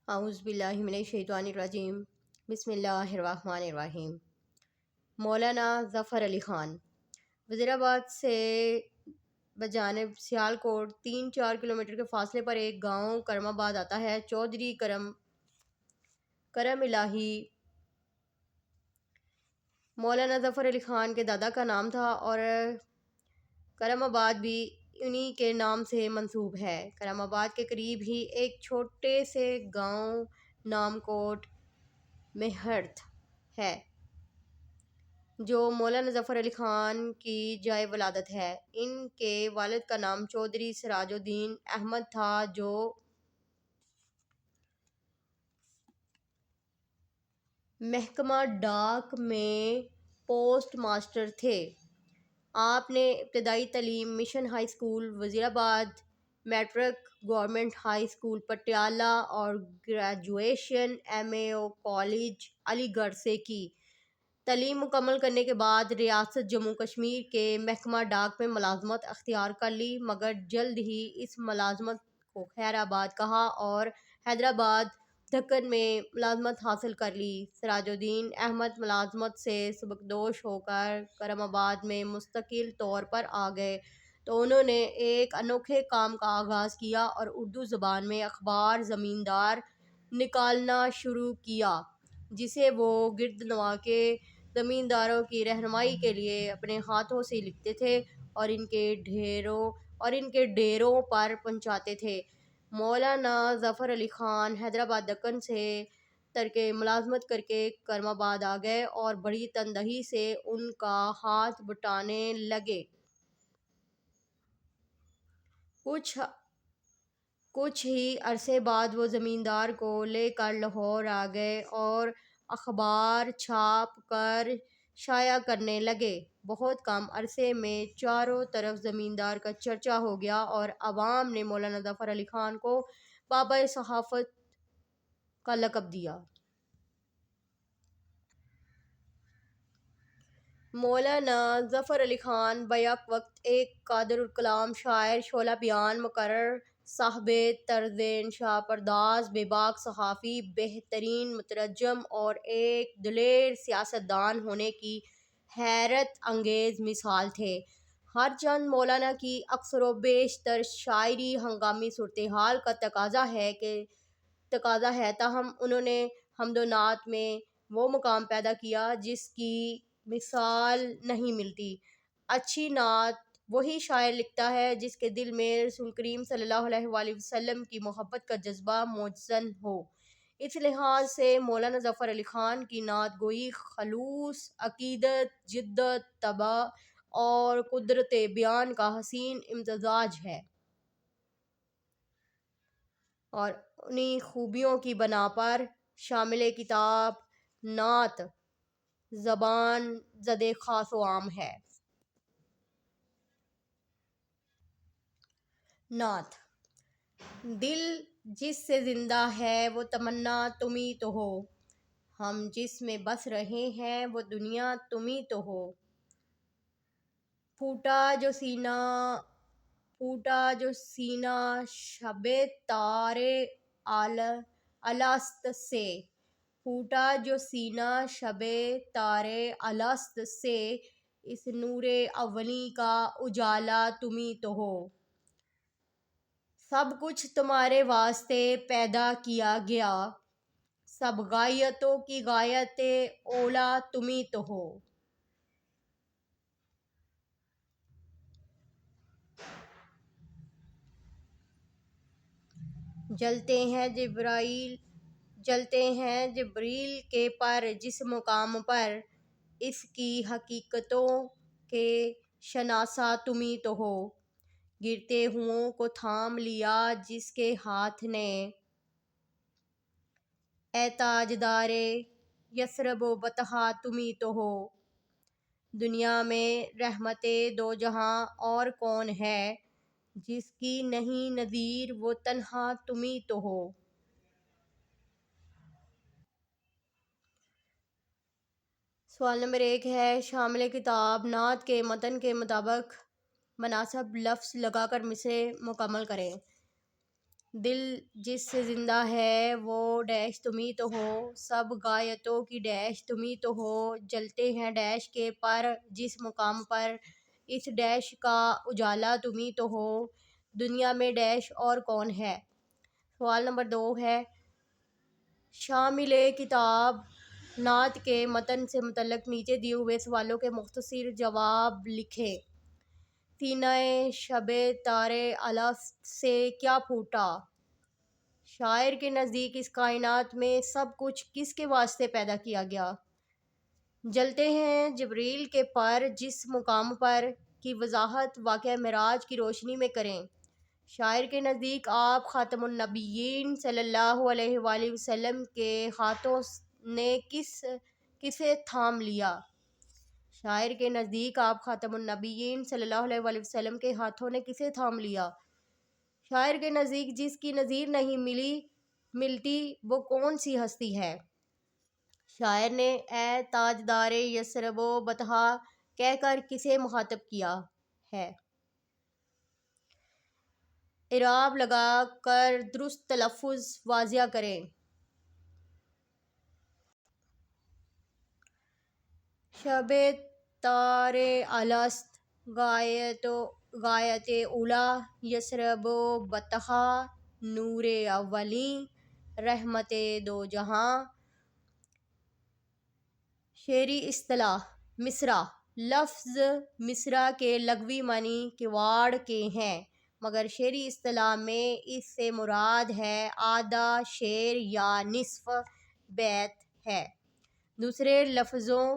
اعوذ باللہ من الشیطان الرجیم بسم اللہ الرحمن الرحیم۔ مولانا ظفر علی خان وزیر آباد سے بجانب سیالکوٹ 3-4 کلومیٹر کے فاصلے پر ایک گاؤں کرم آباد آتا ہے۔ چودھری کرم الہی مولانا ظفر علی خان کے دادا کا نام تھا اور کرم آباد بھی انہی کے نام سے منسوب ہے۔ کرم آباد کے قریب ہی ایک چھوٹے سے گاؤں نامکوٹ میہرتھ ہے جو مولانا ظفر علی خان کی جائے ولادت ہے۔ ان کے والد کا نام چودھری سراج الدین احمد تھا جو محکمہ ڈاک میں پوسٹ ماسٹر تھے۔ آپ نے ابتدائی تعلیم mission high school Wazirabad, matric government high school Patiala اور گریجویشن MAO کالج علی گڑھ سے کی۔ تعلیم مکمل کرنے کے بعد ریاست جموں کشمیر کے محکمہ ڈاک میں ملازمت اختیار کر لی، مگر جلد ہی اس ملازمت کو خیر آباد کہا اور حیدرآباد دکن میں ملازمت حاصل کر لی۔ سراج الدین احمد ملازمت سے سبکدوش ہو کر کرم آباد میں مستقل طور پر آ گئے تو انہوں نے ایک انوکھے کام کا آغاز کیا اور اردو زبان میں اخبار زمیندار نکالنا شروع کیا، جسے وہ گردنواح کے زمینداروں کی رہنمائی کے لیے اپنے ہاتھوں سے لکھتے تھے اور ان کے ڈیروں پر پہنچاتے تھے۔ مولانا ظفر علی خان حیدرآباد دکن سے ترک ملازمت کر کے کرم آباد آ گئے اور بڑی تندہی سے ان کا ہاتھ بٹانے لگے۔ کچھ ہی عرصے بعد وہ زمیندار کو لے کر لاہور آ گئے اور اخبار چھاپ کر شائع کرنے لگے۔ بہت کم عرصے میں چاروں طرف زمیندار کا چرچا ہو گیا اور عوام نے مولانا ظفر علی خان کو بابا صحافت کا لقب دیا۔ مولانا ظفر علی خان بیک وقت ایک قادر الکلام شاعر، شعلہ بیان، مقرر، صاحب طرز انشاء پرداز، بے باک صحافی، بہترین مترجم اور ایک دلیر سیاستدان ہونے کی حیرت انگیز مثال تھے۔ ہر چند مولانا کی اکثر و بیشتر شاعری ہنگامی صورتحال کا تقاضا ہے، تاہم انہوں نے حمد و نعت میں وہ مقام پیدا کیا جس کی مثال نہیں ملتی۔ اچھی نعت وہی شاعر لکھتا ہے جس کے دل میں رسول کریم صلی اللہ علیہ وآلہ وسلم کی محبت کا جذبہ موجزن ہو۔ اس لحاظ سے مولانا ظفر علی خان کی نعت گوئی خلوص عقیدت، جدت طبع اور قدرت بیان کا حسین امتزاج ہے، اور انہی خوبیوں کی بنا پر شامل کتاب نعت زبان زد خاص و عام ہے۔ نعت: دل جس سے زندہ ہے وہ تمنا تمہیں تو ہو، ہم جس میں بس رہے ہیں وہ دنیا تمہیں تو ہو۔ پھوٹا جو سینہ شب تار الست سے، پھوٹا جو سینہ شب تار الست سے، اس نور اولی کا اجالا تمہیں تو ہو۔ سب کچھ تمہارے واسطے پیدا کیا گیا، سب غایتوں کی غایت اولی تمہیں تو ہو۔ جلتے ہیں جبریل کے پر جس مقام پر، اس کی حقیقتوں کے شناسا تمہیں تو ہو۔ گرتے ہؤوں کو تھام لیا جس کے ہاتھ نے، اے تاجدار یثرب و بطحا تمہیں تو ہو۔ دنیا میں رحمت دو جہاں اور کون ہے، جس کی نہیں نظیر وہ تنہا تمہیں تو ہو۔ سوال نمبر 1 ہے، شامل کتاب نعت کے متن کے مطابق مناسب لفظ لگا کر مصرعے مکمل کریں۔ دل جس سے زندہ ہے وہ ڈیش تمہیں تو ہو، سب غایتوں کی ڈیش تمہیں تو ہو، جلتے ہیں ڈیش کے پر جس مقام پر، اس ڈیش کا اجالا تمہیں تو ہو، دنیا میں ڈیش اور کون ہے۔ سوال نمبر 2 ہے، شامل کتاب نعت کے متن سے متعلق نیچے دیے ہوئے سوالوں کے مختصر جواب لکھیں۔ سینہ شب تار الست سے کیا پھوٹا؟ شاعر کے نزدیک اس کائنات میں سب کچھ کس کے واسطے پیدا کیا گیا؟ جلتے ہیں جبریل کے پر جس مقام پر کی وضاحت واقعہ معراج کی روشنی میں کریں۔ شاعر کے نزدیک آپ خاتم النبیین صلی اللہ علیہ وآلہ وسلم کے ہاتھوں نے کسے تھام لیا؟ شاعر کے نزدیک آپ خاتم النبیین صلی اللہ علیہ وآلہ وسلم کے ہاتھوں نے کسے تھام لیا؟ شاعر کے نزدیک جس کی نظیر نہیں ملتی وہ کون سی ہستی ہے؟ شاعر نے اے تاجدار یثرب و بطحا کہہ کر کسے مخاطب کیا ہے؟ اعراب لگا کر درست تلفظ واضح کریں۔ شب تار الست غایت اولی یثرب و بطحا نور اولیں رحمت دو جہاں۔ شعری اصطلاح مصرع۔ لفظ مصرع کے لغوی معنی کواڑ کے ہیں، مگر شعری اصطلاح میں اس سے مراد ہے آدھا شعر یا نصف بیت ہے۔ دوسرے لفظوں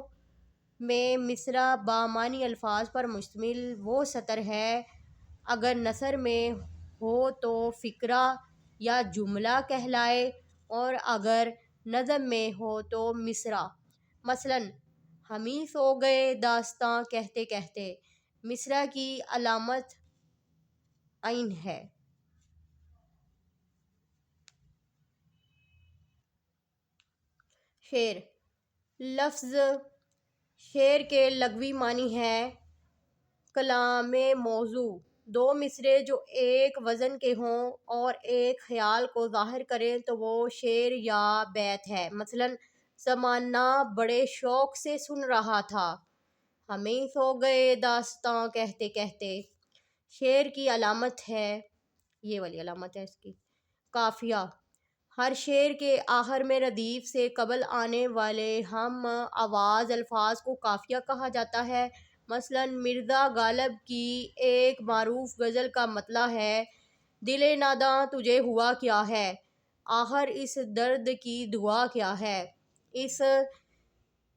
میں مصرع بامعنی الفاظ پر مشتمل وہ سطر ہے، اگر نثر میں ہو تو فقرہ یا جملہ کہلائے، اور اگر نظم میں ہو تو مصرع۔ مثلاً ہمیں سو گئے داستاں کہتے کہتے، مصرع کی علامت عین ہے۔ شعر۔ لفظ شعر کے لغوی معنی ہے کلام موزوں، دو مصرعے جو ایک وزن کے ہوں اور ایک خیال کو ظاہر کریں تو وہ شعر یا بیت ہے۔ مثلاً زمانہ بڑے شوق سے سن رہا تھا، ہمیں سو گئے داستاں کہتے کہتے۔ شعر کی علامت ہے، یہ والی علامت ہے اس کی، قافیہ۔ ہر شعر کے آخر میں ردیف سے قبل آنے والے ہم آواز الفاظ کو قافیہ کہا جاتا ہے۔ مثلاً مرزا غالب کی ایک معروف غزل کا مطلع ہے، دل ناداں تجھے ہوا کیا ہے، آخر اس درد کی دعا کیا ہے۔ اس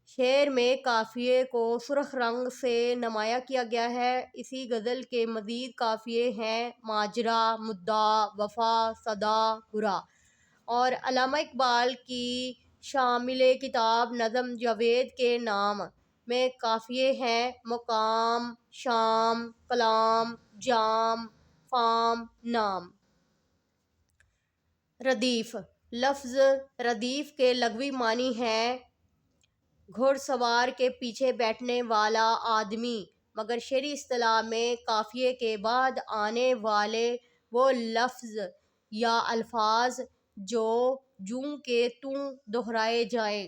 شعر میں قافیے کو سرخ رنگ سے نمایاں کیا گیا ہے۔ اسی غزل کے مزید قافیے ہیں ماجرا، مدعا، وفا، صدا، ہرا۔ اور علامہ اقبال کی شامل کتاب نظم جاوید کے نام میں قافیے ہیں مقام، شام، کلام، جام، فام، نام۔ ردیف۔ لفظ ردیف کے لغوی معنی ہے گھڑ سوار کے پیچھے بیٹھنے والا آدمی، مگر شعری اصطلاح میں قافیے کے بعد آنے والے وہ لفظ یا الفاظ جو جوں کہ توں دہرائے جائیں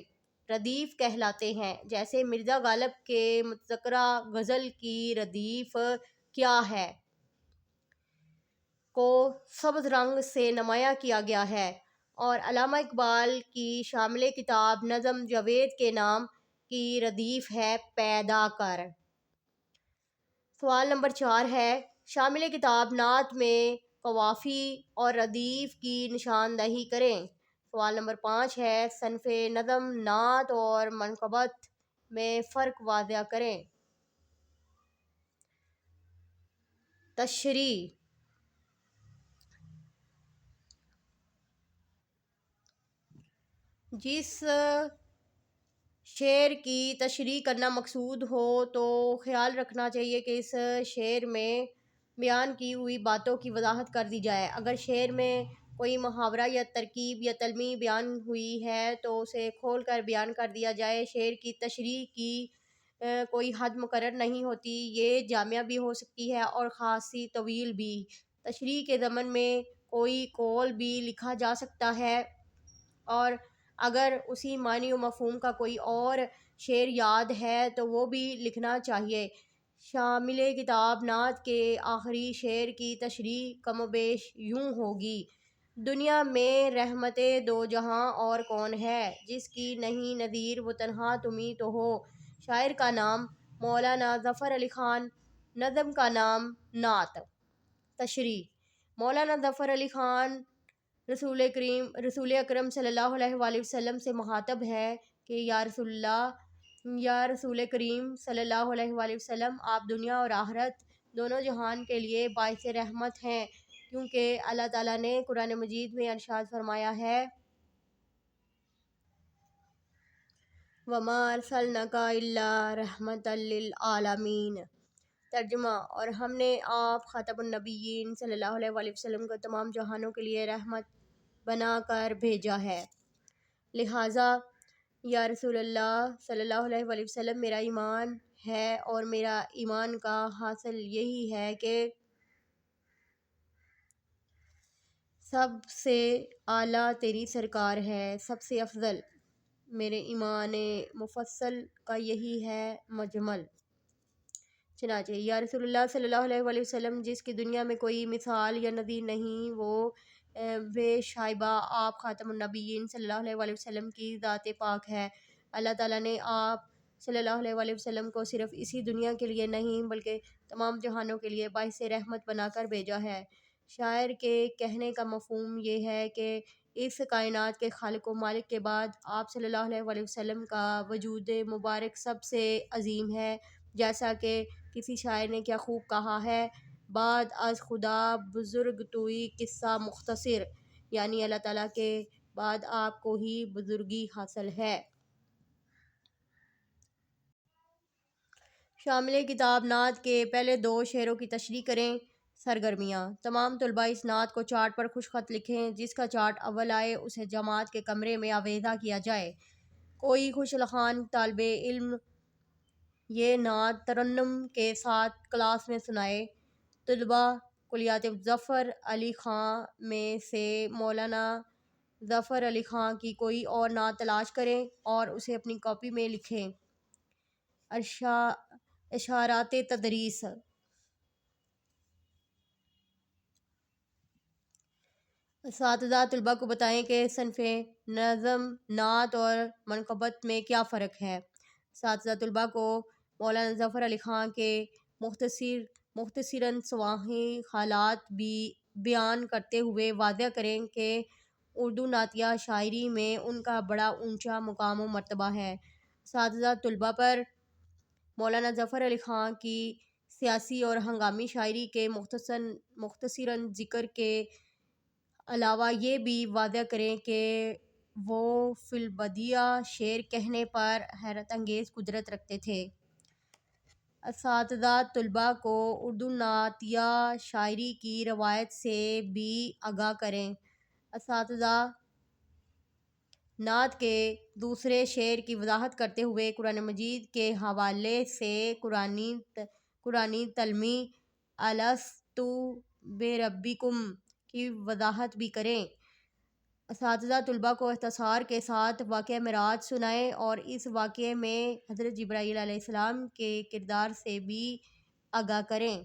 ردیف کہلاتے ہیں۔ جیسے مرزا غالب کے متذکرہ غزل کی ردیف کیا ہے کو سبز رنگ سے نمایاں کیا گیا ہے، اور علامہ اقبال کی شامل کتاب نظم جاوید کے نام کی ردیف ہے پیدا کر۔ سوال نمبر 4 ہے، شامل کتاب نعت میں قوافی اور ردیف کی نشاندہی کریں۔ سوال نمبر 5 ہے، صنف نظم نعت اور منقبت میں فرق واضح کریں۔ تشریح۔ جس شعر کی تشریح کرنا مقصود ہو تو خیال رکھنا چاہیے کہ اس شعر میں بیان کی ہوئی باتوں کی وضاحت کر دی جائے۔ اگر شعر میں کوئی محاورہ یا ترکیب یا تلميح بیان ہوئی ہے تو اسے کھول کر بیان کر دیا جائے۔ شعر کی تشریح کی کوئی حد مقرر نہیں ہوتی، یہ جامع بھی ہو سکتی ہے اور خاصی طویل بھی۔ تشریح کے ضمن میں کوئی قول بھی لکھا جا سکتا ہے، اور اگر اسی معنی و مفہوم کا کوئی اور شعر یاد ہے تو وہ بھی لکھنا چاہیے۔ شامل کتاب نعت کے آخری شعر کی تشریح کم و بیش یوں ہوگی: دنیا میں رحمت دو جہاں اور کون ہے، جس کی نہیں نظیر وہ تنہا تمہیں تو ہو۔ شاعر کا نام مولانا ظفر علی خان، نظم کا نام نعت۔ تشریح: مولانا ظفر علی خان رسول اکرم صلی اللہ علیہ وآلہ وسلم سے مخاطب ہے کہ یا رسول کریم صلی اللہ علیہ وآلہ وسلم، آپ دنیا اور آخرت دونوں جہان کے لیے باعث رحمت ہیں، کیونکہ اللہ تعالیٰ نے قرآن مجید میں ارشاد فرمایا ہے: وَمَا أَرْسَلْنَاكَ إِلَّا رَحْمَةً لِّلْعَالَمِينَ۔ ترجمہ: اور ہم نے آپ خاتم النبیین صلی اللہ علیہ وآلہ وسلم کو تمام جہانوں کے لیے رحمت بنا کر بھیجا ہے، لہٰذا یا رسول اللہ صلی اللہ علیہ وآلہ وسلم، میرا ایمان ہے اور میرا ایمان کا حاصل یہی ہے کہ سب سے اعلیٰ تیری سرکار ہے، سب سے افضل۔ میرے ایمان مفصل کا یہی ہے مجمل۔ چنانچہ یا رسول اللہ صلی اللہ علیہ وآلہ وسلم، جس کی دنیا میں کوئی مثال یا نظیر نہیں، وہ بے شائبہ آپ خاتم النبیین صلی اللہ علیہ وآلہ وسلم کی ذات پاک ہے۔ اللہ تعالیٰ نے آپ صلی اللہ علیہ وآلہ وسلم کو صرف اسی دنیا کے لیے نہیں بلکہ تمام جہانوں کے لیے باعث رحمت بنا کر بھیجا ہے۔ شاعر کے کہنے کا مفہوم یہ ہے کہ اس کائنات کے خالق و مالک کے بعد آپ صلی اللہ علیہ وآلہ وسلم کا وجود مبارک سب سے عظیم ہے، جیسا کہ کسی شاعر نے کیا خوب کہا ہے: بعد از خدا بزرگ توئی قصہ مختصر، یعنی اللہ تعالیٰ کے بعد آپ کو ہی بزرگی حاصل ہے۔ شامل کتاب نعت کے پہلے دو شعروں کی تشریح کریں۔ سرگرمیاں: تمام طلباء اس نعت کو چارٹ پر خوش خط لکھیں، جس کا چارٹ اول آئے اسے جماعت کے کمرے میں آویزاں کیا جائے۔ کوئی خوش الخوان طالب علم یہ نعت ترنم کے ساتھ کلاس میں سنائے۔ طلباء کلیات ظفر علی خاں میں سے مولانا ظفر علی خاں کی کوئی اور نعت تلاش کریں اور اسے اپنی کاپی میں لکھیں۔ اشارات تدریس: اساتذہ طلباء کو بتائیں کہ صنف نظم، نعت اور منقبت میں کیا فرق ہے۔ اساتذہ طلباء کو مولانا ظفر علی خاں کے مختصراً سوانح خیالات بیان کرتے ہوئے واضح کریں کہ اردو نعتیہ شاعری میں ان کا بڑا اونچا مقام و مرتبہ ہے۔ اساتذہ طلباء پر مولانا ظفر علی خاں کی سیاسی اور ہنگامی شاعری کے مختصراً ذکر کے علاوہ یہ بھی واضح کریں کہ وہ فی البدیہہ شعر کہنے پر حیرت انگیز قدرت رکھتے تھے۔ اساتذہ طلباء کو اردو نعتیہ شاعری کی روایت سے بھی آگاہ کریں۔ اساتذہ نعت کے دوسرے شعر کی وضاحت کرتے ہوئے قرآن مجید کے حوالے سے قرآنی تلميح الست بربکم کی وضاحت بھی کریں۔ اساتذہ طلباء کو اختصار کے ساتھ واقعہ معراج سنائیں اور اس واقعے میں حضرت جبرائیل علیہ السلام کے کردار سے بھی آگاہ کریں۔